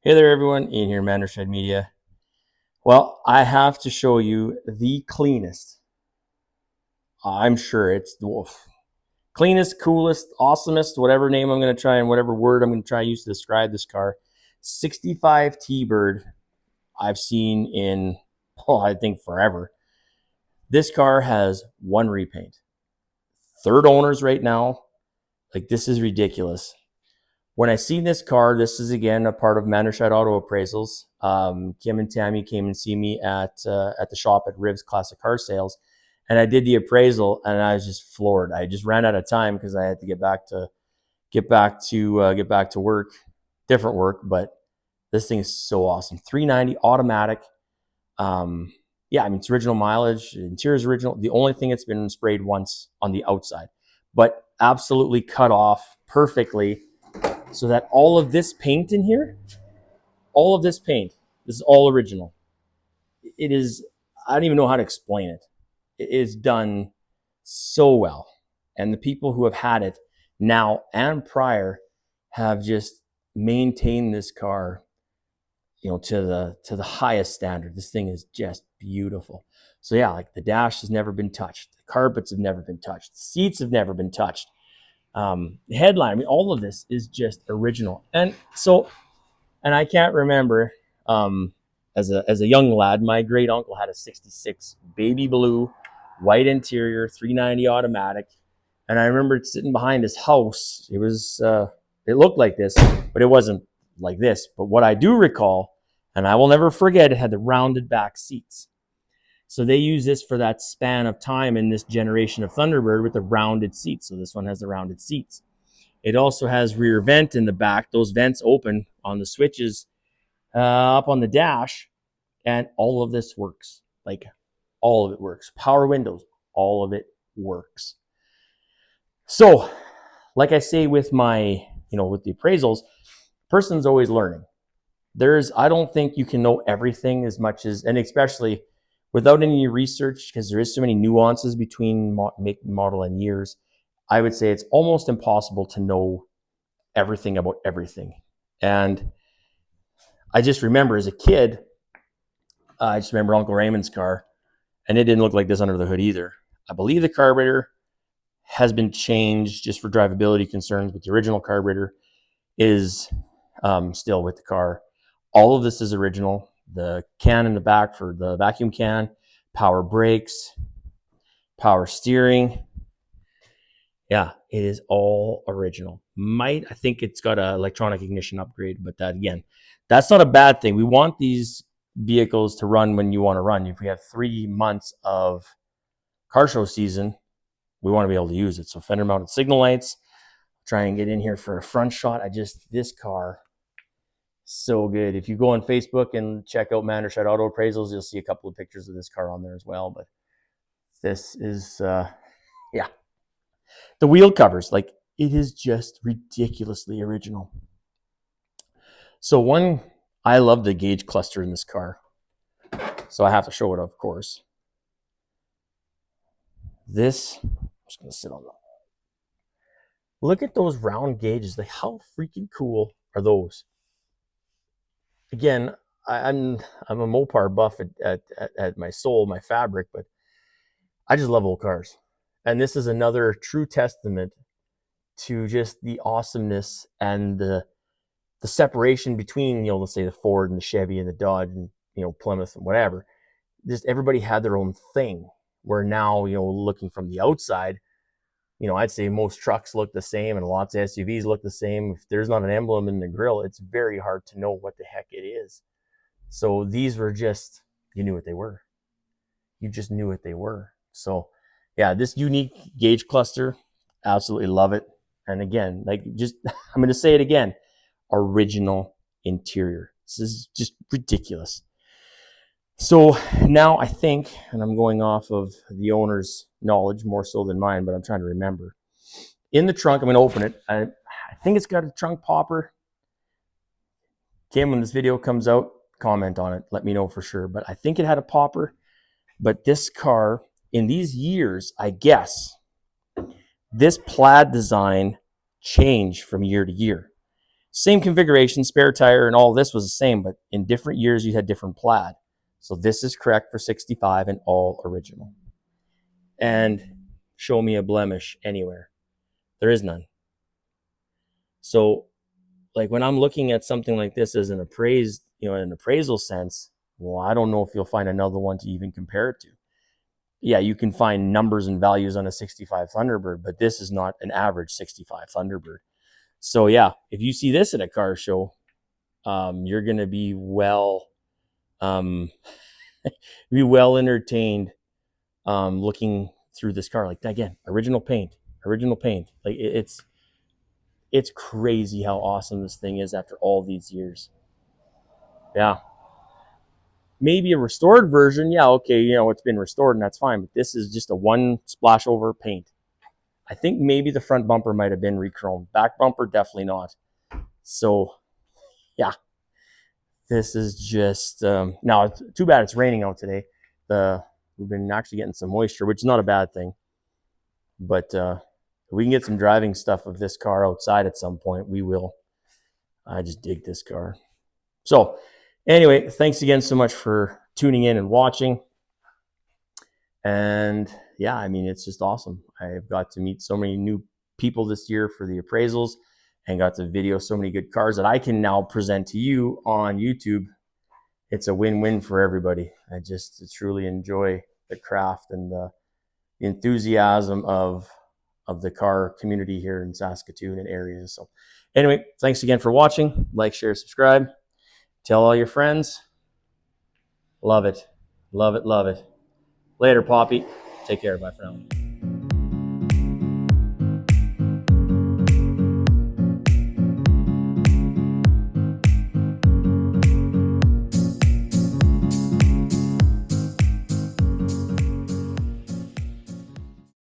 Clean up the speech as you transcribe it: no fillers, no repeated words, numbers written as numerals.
Hey there everyone, Ian here, Mandershed Media. Well, I have to show you the cleanest. I'm sure it's the cleanest, coolest, awesomest, whatever name I'm going to try and whatever word I'm going to try to use to describe this car. 65 T-Bird I've seen in, I think forever. This car has one repaint. Third owners right now. Like, this is ridiculous. When I seen this car, this is again a part of Mandershed Auto Appraisals. Kim and Tammy came and see me at the shop at Riv's Classic Car Sales, and I did the appraisal, and I was just floored. I just ran out of time because I had to get back to work, different work. But this thing is so awesome. 390 automatic. Yeah, I mean, it's original mileage. Interior is original. The only thing it's been sprayed once on the outside, but absolutely cut off perfectly. So that all of this paint in here, all of this paint, this is all original. It is, I don't even know how to explain it. It is done so well. And the people who have had it now and prior have just maintained this car, to the highest standard. This thing is just beautiful. So yeah, like the dash has never been touched. The carpets have never been touched. The seats have never been touched. The headline, I mean, all of this is just original. And I can't remember, as a young lad, my great uncle had a 66 baby blue, white interior, 390 automatic. And I remember sitting behind his house. It was, it looked like this, but it wasn't like this. But what I do recall, and I will never forget, it had the rounded back seats. So they use this for that span of time in this generation of Thunderbird with the rounded seats. So this one has the rounded seats. It also has rear vent in the back. Those vents open on the switches up on the dash, and all of this works. Like, all of it works. Power windows, all of it works. So, like I say with my, with the appraisals, person's always learning. I don't think you can know everything as much as, and especially without any research, because there is so many nuances between make, model, and years. I would say it's almost impossible to know everything about everything. And I just remember as a kid, I just remember Uncle Raymond's car, and it didn't look like this under the hood either. I believe the carburetor has been changed just for drivability concerns, but the original carburetor is still with the car. All of this is original. The can in the back for the vacuum can, power brakes, power steering. Yeah, it is all original. I think it's got an electronic ignition upgrade, but that, again, that's not a bad thing. We want these vehicles to run when you want to run. If we have 3 months of car show season, we want to be able to use it. So fender mounted signal lights. Try and get in here for a front shot. This car, so good. If you go on Facebook and check out Mandershed Auto Appraisals, you'll see a couple of pictures of this car on there as well. But this is, yeah. The wheel covers, like, it is just ridiculously original. So I love the gauge cluster in this car. So I have to show it, of course. I'm just going to sit on that. Look at those round gauges. Like, how freaking cool are those? Again, I'm a Mopar buff at my soul, my fabric, but I just love old cars. And this is another true testament to just the awesomeness and the separation between, let's say the Ford and the Chevy and the Dodge and, Plymouth and whatever. Just everybody had their own thing. Where now, looking from the outside, I'd say most trucks look the same and lots of SUVs look the same. If there's not an emblem in the grill, it's very hard to know what the heck it is. So these were just, you knew what they were. You just knew what they were. So yeah, this unique gauge cluster, absolutely love it. And again, I'm going to say it again, original interior. This is just ridiculous. So now I think, and I'm going off of the owner's knowledge more so than mine, but I'm trying to remember. In the trunk, I'm going to open it. I think it's got a trunk popper. Kim, when this video comes out, comment on it. Let me know for sure. But I think it had a popper. But this car, in these years, I guess, this plaid design changed from year to year. Same configuration, spare tire, and all this was the same, but in different years you had different plaid. So this is correct for 65 and all original. And show me a blemish anywhere. There is none. So like when I'm looking at something like this as an appraised, an appraisal sense, well, I don't know if you'll find another one to even compare it to. Yeah, you can find numbers and values on a 65 Thunderbird, but this is not an average 65 Thunderbird. So yeah, if you see this at a car show, you're going to be be well entertained looking through this car. Like again, original paint. Like it's crazy how awesome this thing is after all these years. Yeah. Maybe a restored version. Yeah, okay, it's been restored and that's fine. But this is just a one splash over paint. I think maybe the front bumper might have been re-chromed. Back bumper, definitely not. So, yeah, this is just now. It's too bad it's raining out today. We've been actually getting some moisture, which is not a bad thing. But if we can get some driving stuff of this car outside at some point, we will. I just dig this car. So, anyway, thanks again so much for tuning in and watching. And yeah, I mean, it's just awesome. I've got to meet so many new people this year for the appraisals and got to video so many good cars that I can now present to you on YouTube. It's a win-win for everybody. I just truly enjoy the craft and the enthusiasm of the car community here in Saskatoon and areas. So anyway, thanks again for watching. Like, share, subscribe. Tell all your friends. Love it. Love it. Love it. Later, Poppy. Take care. Bye for now.